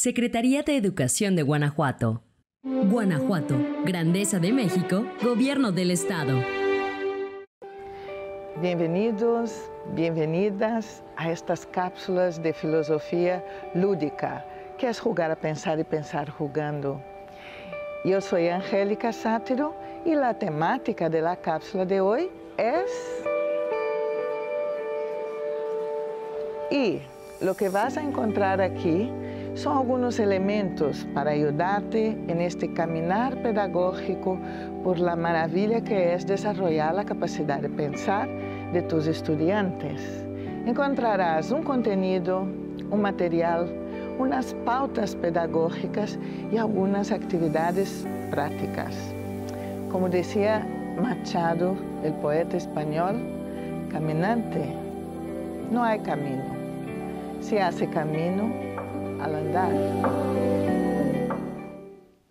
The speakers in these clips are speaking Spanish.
Secretaría de Educación de Guanajuato. Guanajuato, Grandeza de México, Gobierno del Estado. Bienvenidos, bienvenidas a estas cápsulas de filosofía lúdica, que es jugar a pensar y pensar jugando. Yo soy Angélica Sátiro y la temática de la cápsula de hoy es... Y lo que vas a encontrar aquí son algunos elementos para ayudarte en este caminar pedagógico por la maravilla que es desarrollar la capacidad de pensar de tus estudiantes. Encontrarás un contenido, un material, unas pautas pedagógicas y algunas actividades prácticas. Como decía Machado, el poeta español, caminante, no hay camino. Se hace camino al andar.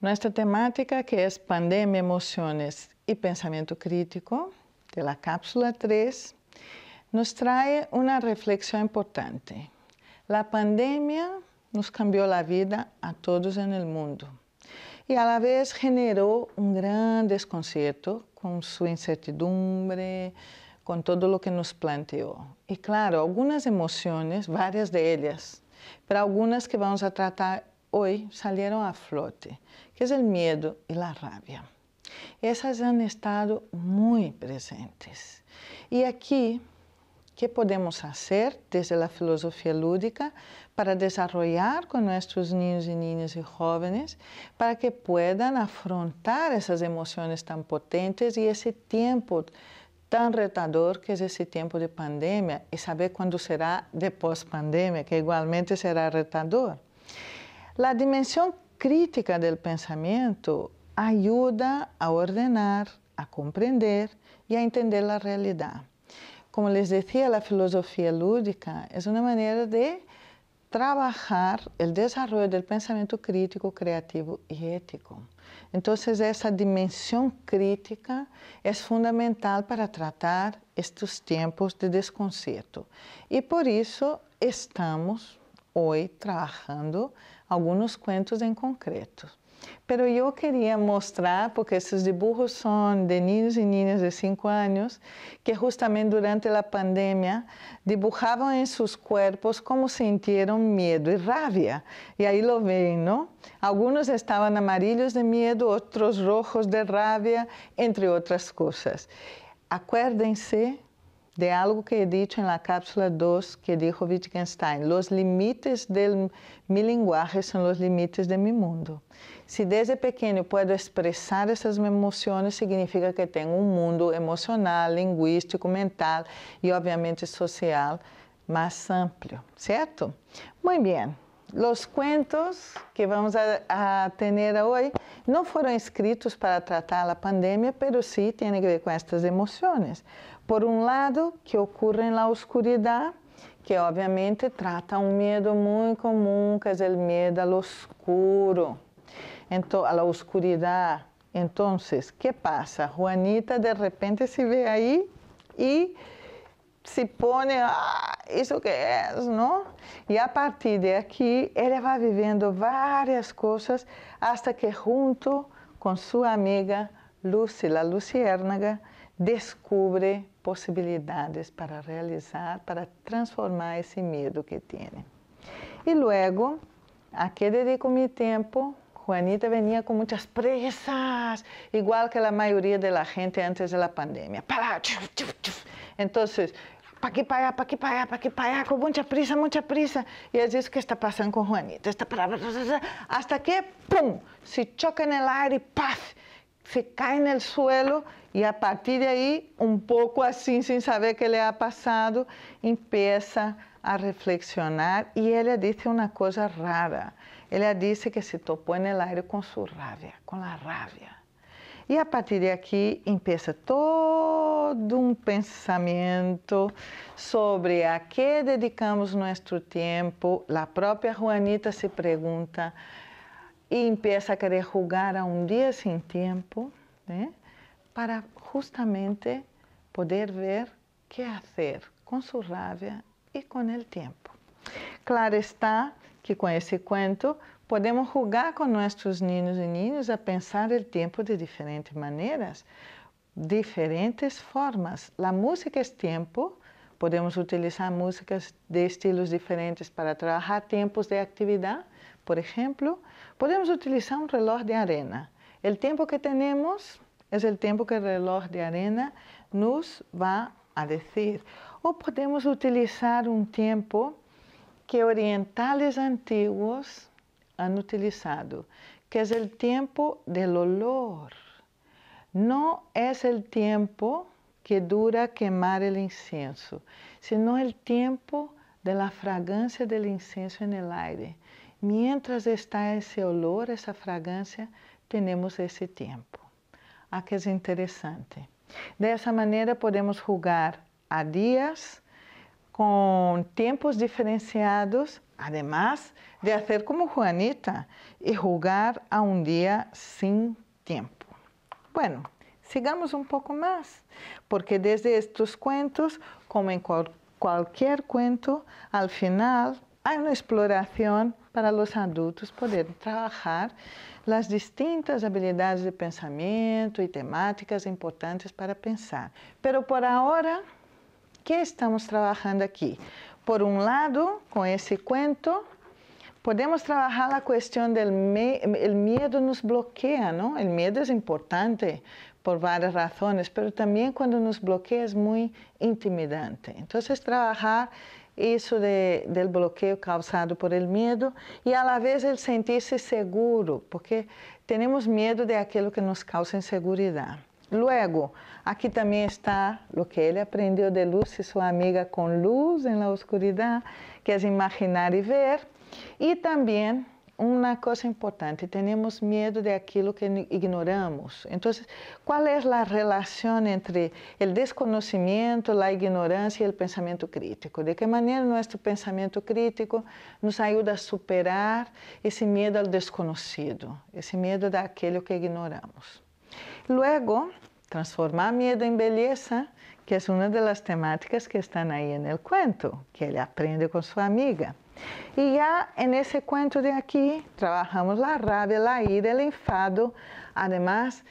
Nuestra temática, que es pandemia, emociones y pensamiento crítico, de la cápsula 3, nos trae una reflexión importante. La pandemia nos cambió la vida a todos en el mundo y a la vez generó un gran desconcierto con su incertidumbre, con todo lo que nos planteó. Y claro, algunas emociones, varias de ellas, pero algunas que vamos a tratar hoy salieron a flote, que es el miedo y la rabia. Esas han estado muy presentes. Y aquí, ¿qué podemos hacer desde la filosofía lúdica para desarrollar con nuestros niños y niñas y jóvenes para que puedan afrontar esas emociones tan potentes y ese tiempo tan retador que es ese tiempo de pandemia y saber cuándo será de post-pandemia, que igualmente será retador? La dimensión crítica del pensamiento ayuda a ordenar, a comprender y a entender la realidad. Como les decía, la filosofía lúdica es una manera de trabajar el desarrollo del pensamiento crítico, creativo y ético. Entonces, esa dimensión crítica es fundamental para tratar estos tiempos de desconcierto. Y por eso estamos hoy trabajando algunos cuentos en concreto. Pero yo quería mostrar, porque estos dibujos son de niños y niñas de 5 años, que justamente durante la pandemia dibujaban en sus cuerpos cómo sintieron miedo y rabia. Y ahí lo ven, ¿no? Algunos estaban amarillos de miedo, otros rojos de rabia, entre otras cosas. Acuérdense de algo que he dicho en la cápsula 2 que dijo Wittgenstein: los límites de mi lenguaje son los límites de mi mundo. Si desde pequeño puedo expresar esas emociones, significa que tengo un mundo emocional, lingüístico, mental y obviamente social más amplio, ¿cierto? Muy bien. Los cuentos que vamos a tener hoy no fueron escritos para tratar la pandemia, pero sí tienen que ver con estas emociones. Por un lado, que ocurre en la oscuridad, que obviamente trata un miedo muy común, que es el miedo al oscuro, a la oscuridad. Entonces, ¿qué pasa? Juanita de repente se ve ahí y se pone, ¿eso qué es, no? Y a partir de aquí, ella va viviendo varias cosas hasta que junto con su amiga Lucy, la luciérnaga, descubre posibilidades para realizar, para transformar ese miedo que tiene. Y luego, ¿a qué dedico mi tiempo? Juanita venía con muchas prisas, igual que la mayoría de la gente antes de la pandemia. Para, entonces, para aquí, para allá, para aquí, para allá, para aquí, para allá, con mucha prisa. Y es eso que está pasando con Juanita. Hasta que, ¡pum!, se choca en el aire y ¡paf!, se cae en el suelo y a partir de ahí, un poco así, sin saber qué le ha pasado, empieza a reflexionar y ella dice una cosa rara. Ella dice que se topó en el aire con su rabia, con la rabia. Y a partir de aquí empieza todo un pensamiento sobre a qué dedicamos nuestro tiempo. La propia Juanita se pregunta y empieza a querer jugar a un día sin tiempo, ¿eh?, para justamente poder ver qué hacer con su rabia y con el tiempo. Claro está que com esse cuento podemos jugar com nossos niños e niñas a pensar o tempo de diferentes maneiras, diferentes formas. A música é tempo, podemos utilizar músicas de estilos diferentes para trabalhar tempos de atividade. Por exemplo, podemos utilizar um reloj de arena. O tempo que temos é o tempo que o reloj de arena nos vai a dizer. Ou podemos utilizar um tempo que orientales antiguos han utilizado, que es el tiempo del olor. No es el tiempo que dura quemar el incienso, sino el tiempo de la fragancia del incienso en el aire. Mientras está ese olor, esa fragancia, tenemos ese tiempo. Que es interesante. De esa manera podemos jugar a días com tempos diferenciados, además de fazer como Juanita e jogar a um dia sem tempo. Bueno, sigamos um pouco mais, porque desde estes cuentos, como em qualquer cuento, al final há uma exploração para os adultos poderem trabalhar as distintas habilidades de pensamento e temáticas importantes para pensar. Pero por agora, que estamos trabalhando aqui? Por um lado, com esse cuento, podemos trabalhar a questão do medo nos bloqueia, não? O medo é importante por várias razões, mas também quando nos bloqueia é muito intimidante. Então, trabalhar isso do bloqueio causado por el medo e, a la vez, el sentir-se seguro, porque temos medo de aquilo que nos causa inseguridade. Luego, aqui também está o que ele aprendeu de Luz e sua amiga com luz em la oscuridade, que é imaginar e ver. E também uma coisa importante, temos medo de aquilo que ignoramos. Então, qual é a relação entre o desconhecimento, a ignorância e o pensamento crítico? De que maneira nosso pensamento crítico nos ajuda a superar esse medo ao desconhecido, esse medo daquilo que ignoramos? Luego, transformar medo em beleza, que é uma das temáticas que estão aí no cuento, que ele aprende com sua amiga. E já nesse cuento de aqui, trabalhamos a rabia, a ira, o enfado, además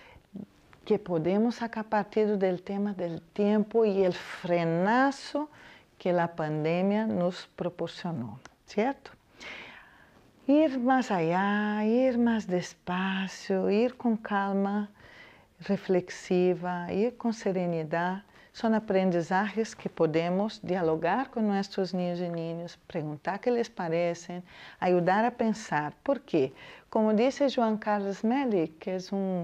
que podemos sacar partido do tema do tempo e o frenazo que a pandemia nos proporcionou, certo? Ir mais allá, ir mais despacio, ir com calma, reflexiva, ir com serenidade, são aprendizajes que podemos dialogar com nossos niños e niñas, perguntar o que les parecem, ajudar a pensar. Por quê? Como disse Joan Carlos Melick, que é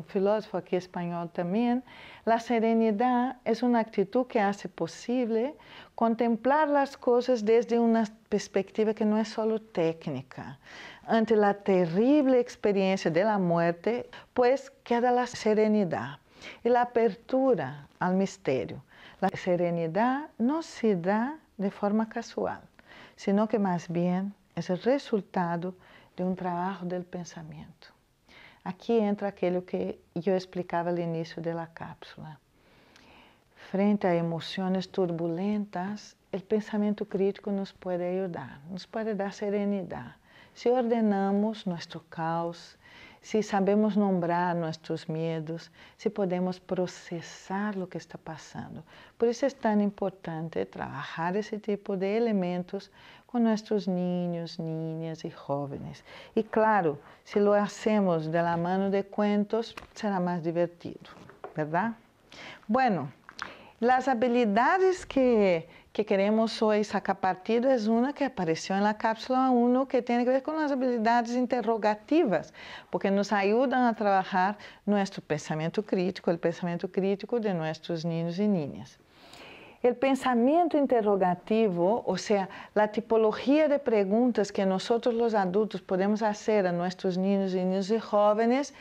filósofo aqui espanhol também, a serenidade é uma atitude que hace possível contemplar as coisas desde uma perspectiva que não é só técnica. Ante a terrível experiência da morte, pues queda a serenidade e a abertura ao mistério. A serenidade não se dá de forma casual, sino que mais bem é o resultado de um trabalho do pensamento. Aqui entra aquilo que eu explicava no início da cápsula. Frente a emoções turbulentas, o pensamento crítico nos pode ajudar, nos pode dar serenidade. Se ordenamos nosso caos, se sabemos nombrar nossos medos, se podemos processar o que está passando. Por isso é tão importante trabalhar esse tipo de elementos com nossos niños, niñas e jovens. E claro, se lo hacemos de la mano de cuentos, será mais divertido, ¿verdad? Bueno, as habilidades que queremos hoje sacar partido é uma que apareceu na cápsula 1, que tem a ver com as habilidades interrogativas, porque nos ajudam a trabalhar nosso pensamento crítico, o pensamento crítico de nossos niños e niñas. O pensamento interrogativo, ou seja, a tipologia de perguntas que nós, os adultos, podemos fazer a nossos niños e niñas e jovens,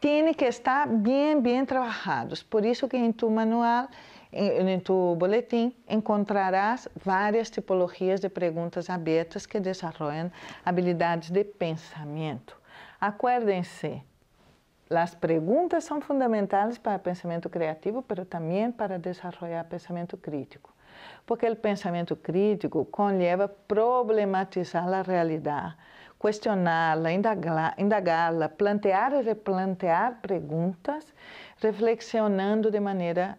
tem que estar bem trabalhados. Por isso que em tu manual, em tu boletim, encontrarás várias tipologias de perguntas abertas que desenvolvem habilidades de pensamento. Acuérdense, as perguntas são fundamentais para o pensamento criativo, mas também para desenvolver pensamento crítico. Porque o pensamento crítico conlleva problematizar a realidade, cuestioná-la, indagá-la, plantear e replantear perguntas, reflexionando de maneira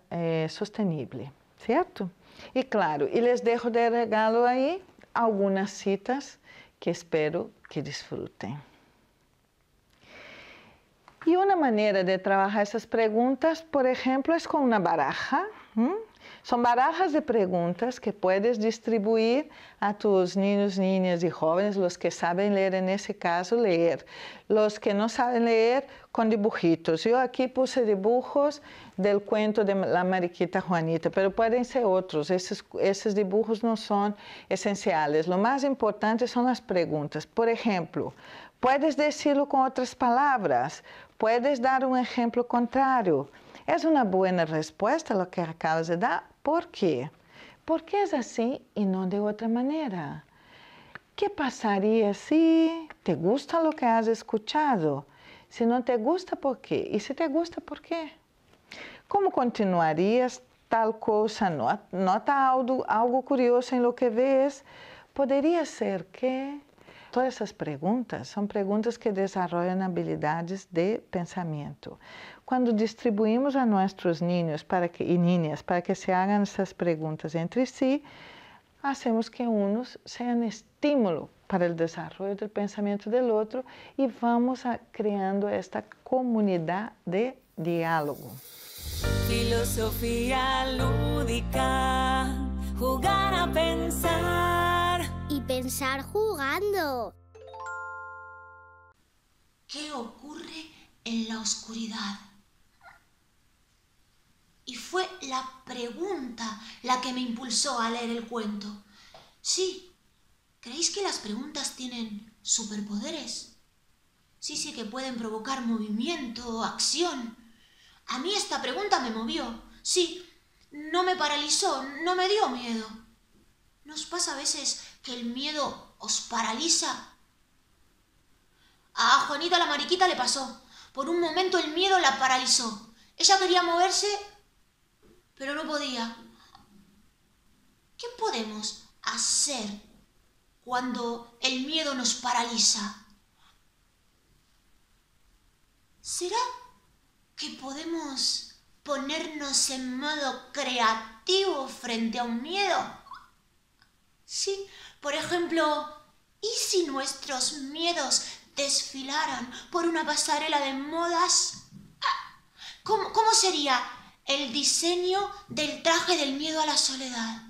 sostenível, certo? E claro, e les dejo de regalo aí algumas citas que espero que disfrutem. E uma maneira de trabalhar essas perguntas, por exemplo, é com uma baraja. São barajas de perguntas que puedes distribuir a tus niños, niñas e jóvenes, los que sabem ler, nesse caso, ler. Los que não sabem ler, com dibujitos. Eu aqui puse dibujos del cuento de la Mariquita Juanita, pero podem ser outros. Esses dibujos não são essenciais. O mais importante são as perguntas. Por exemplo, puedes decirlo com outras palavras. Puedes dar um exemplo contrário. É uma boa resposta o que acabas de dar? Por quê? Porque é assim e não de outra maneira. Que passaria se te gusta o que has escuchado? Se não te gusta, por quê? E se te gusta, por quê? Como continuarias tal coisa? Nota algo curioso em lo que ves? Poderia ser que... Todas essas perguntas são perguntas que desenvolvem habilidades de pensamento. Quando distribuímos a nossos niños e niñas para que se hagam essas perguntas entre si, hacemos que unos sejam estímulo para o desenvolvimento do pensamento do outro e vamos criando esta comunidade de diálogo. Filosofía lúdica, jugar a pensar. Y pensar jugando. ¿Qué ocurre en la oscuridad? Y fue la pregunta la que me impulsó a leer el cuento. Sí, ¿creéis que las preguntas tienen superpoderes? Sí, que pueden provocar movimiento, acción. A mí esta pregunta me movió. Sí, no me paralizó, no me dio miedo. ¿Nos pasa a veces que el miedo os paraliza? A Juanita la Mariquita le pasó. Por un momento el miedo la paralizó. Ella quería moverse, pero no podía. ¿Qué podemos hacer cuando el miedo nos paraliza? ¿Será que podemos ponernos en modo creativo frente a un miedo? Sí, por ejemplo, ¿y si nuestros miedos desfilaran por una pasarela de modas? ¿Cómo sería el diseño del traje del miedo a la soledad?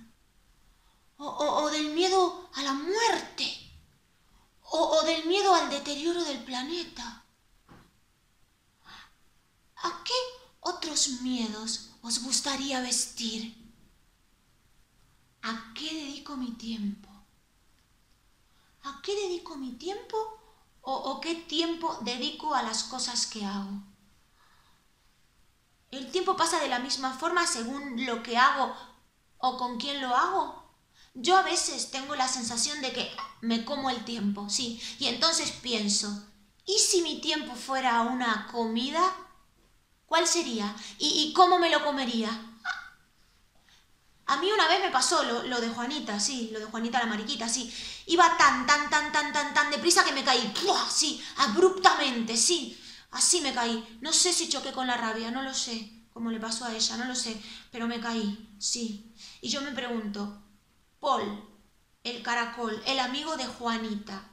¿O del miedo a la muerte? ¿O del miedo al deterioro del planeta? ¿A qué otros miedos os gustaría vestir? ¿A qué dedico mi tiempo? ¿A qué dedico mi tiempo o qué tiempo dedico a las cosas que hago? ¿El tiempo pasa de la misma forma según lo que hago o con quién lo hago? Yo a veces tengo la sensación de que me como el tiempo, sí, y entonces pienso, ¿y si mi tiempo fuera una comida? ¿Cuál sería? ¿Y cómo me lo comería? A mí una vez me pasó lo de Juanita, sí, lo de Juanita la Mariquita, sí. Iba tan deprisa que me caí, ¡pua! Sí, abruptamente, sí. Así me caí. No sé si choqué con la rabia, no lo sé. Como le pasó a ella, no lo sé. Pero me caí, sí. Y yo me pregunto, Paul, el caracol, el amigo de Juanita,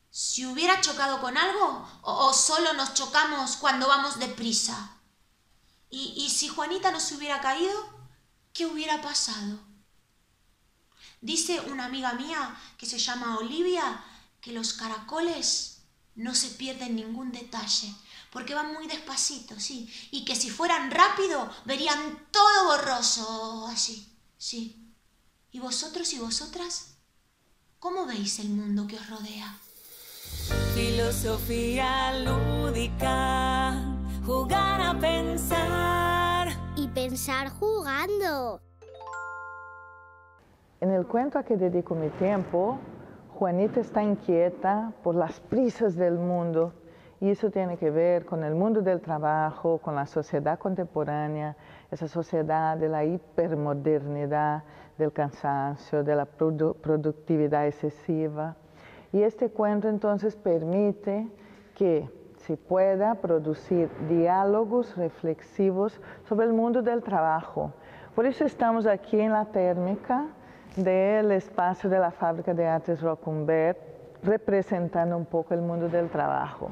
¿si hubiera chocado con algo o solo nos chocamos cuando vamos deprisa? ¿Y si Juanita no se hubiera caído? ¿Qué hubiera pasado? Dice una amiga mía que se llama Olivia que los caracoles no se pierden ningún detalle porque van muy despacito, sí, y que si fueran rápido verían todo borroso, así, sí. ¿Y vosotros y vosotras? ¿Cómo veis el mundo que os rodea? Filosofía lúdica, jugar a pensar. Y pensar jugando. En el cuento a que dedico mi tiempo, Juanita está inquieta por las prisas del mundo y eso tiene que ver con el mundo del trabajo, con la sociedad contemporánea, esa sociedad de la hipermodernidad, del cansancio, de la productividad excesiva. Y este cuento entonces permite que se pueda producir diálogos reflexivos sobre el mundo del trabajo. Por eso estamos aquí en la térmica del espacio de la Fábrica de Artes Rocumber, representando un poco el mundo del trabajo.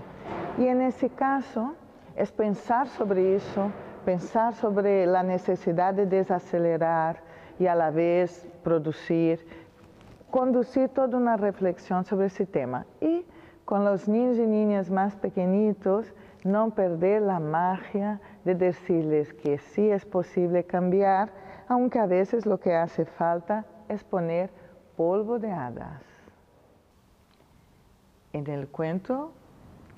Y en ese caso es pensar sobre eso, pensar sobre la necesidad de desacelerar y a la vez producir, conducir toda una reflexión sobre ese tema. Y con los niños y niñas más pequeñitos, no perder la magia de decirles que sí es posible cambiar, aunque a veces lo que hace falta es poner polvo de hadas. En el cuento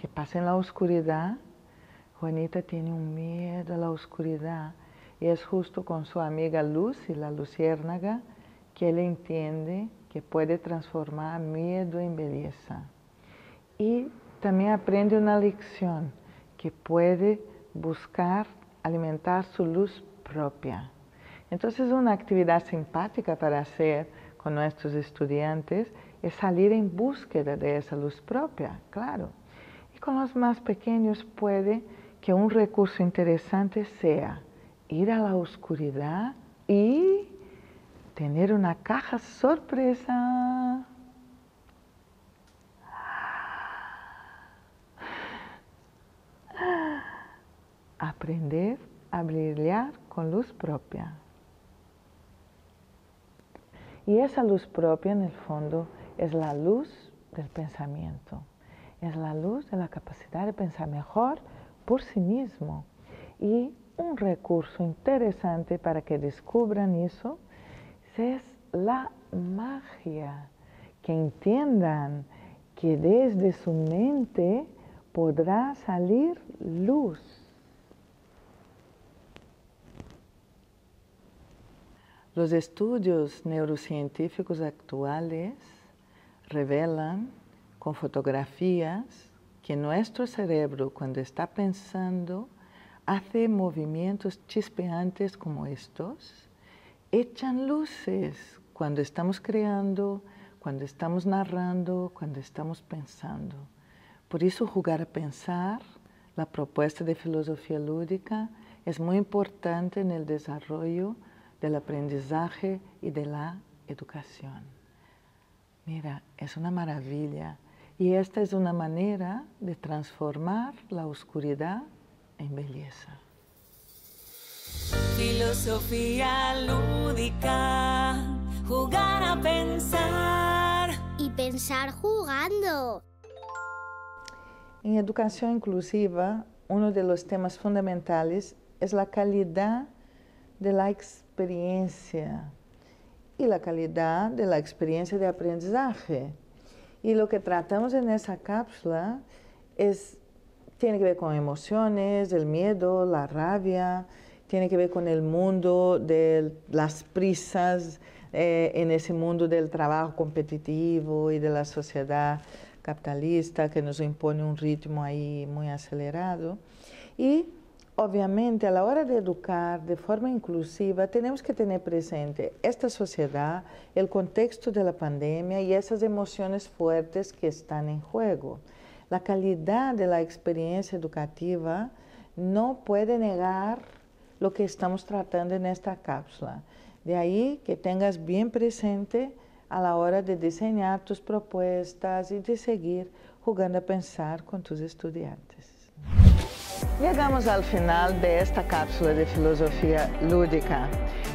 que pasa en la oscuridad, Juanita tiene un miedo a la oscuridad y es justo con su amiga Lucy, la luciérnaga, que él entiende que puede transformar miedo en belleza. Y también aprende una lección, que puede buscar alimentar su luz propia. Entonces, una actividad simpática para hacer con nuestros estudiantes es salir en búsqueda de esa luz propia, claro. Y con los más pequeños puede que un recurso interesante sea ir a la oscuridad y tener una caja sorpresa. Aprender a brillar con luz propia. Y esa luz propia, en el fondo, es la luz del pensamiento. Es la luz de la capacidad de pensar mejor por sí mismo. Y un recurso interesante para que descubran eso es la magia. Que entiendan que desde su mente podrá salir luz. Los estudios neurocientíficos actuales revelan con fotografías que nuestro cerebro, cuando está pensando, hace movimientos chispeantes como estos, echan luces cuando estamos creando, cuando estamos narrando, cuando estamos pensando. Por eso jugar a pensar, la propuesta de filosofía lúdica, es muy importante en el desarrollo del aprendizaje y de la educación. Mira, es una maravilla. Y esta es una manera de transformar la oscuridad en belleza. Filosofía lúdica, jugar a pensar. Y pensar jugando. En educación inclusiva, uno de los temas fundamentales es la calidad de la experiencia y la calidad de la experiencia de aprendizaje. Y lo que tratamos en esa cápsula tiene que ver con emociones, el miedo, la rabia, tiene que ver con el mundo de las prisas, en ese mundo del trabajo competitivo y de la sociedad capitalista que nos impone un ritmo ahí muy acelerado. Y obviamente, a la hora de educar de forma inclusiva, tenemos que tener presente esta sociedad, el contexto de la pandemia y esas emociones fuertes que están en juego. La calidad de la experiencia educativa no puede negar lo que estamos tratando en esta cápsula. De ahí que tengas bien presente a la hora de diseñar tus propuestas y de seguir jugando a pensar con tus estudiantes. Llegamos al final de esta cápsula de filosofía lúdica.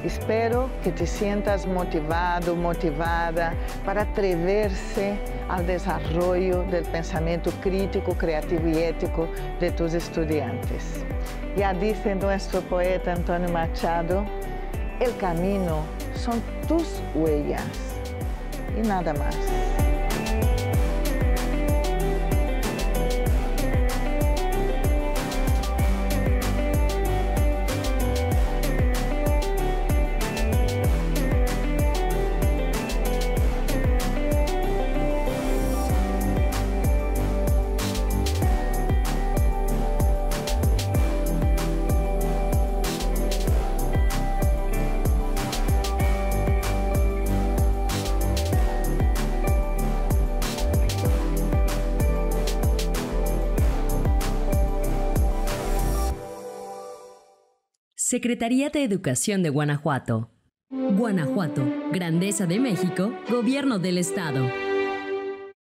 Espero que te sientas motivado, motivada para atreverse al desarrollo del pensamiento crítico, creativo y ético de tus estudiantes. Ya dice nuestro poeta Antonio Machado, el camino son tus huellas y nada más. Secretaría de Educación de Guanajuato. Guanajuato, Grandeza de México, Gobierno del Estado.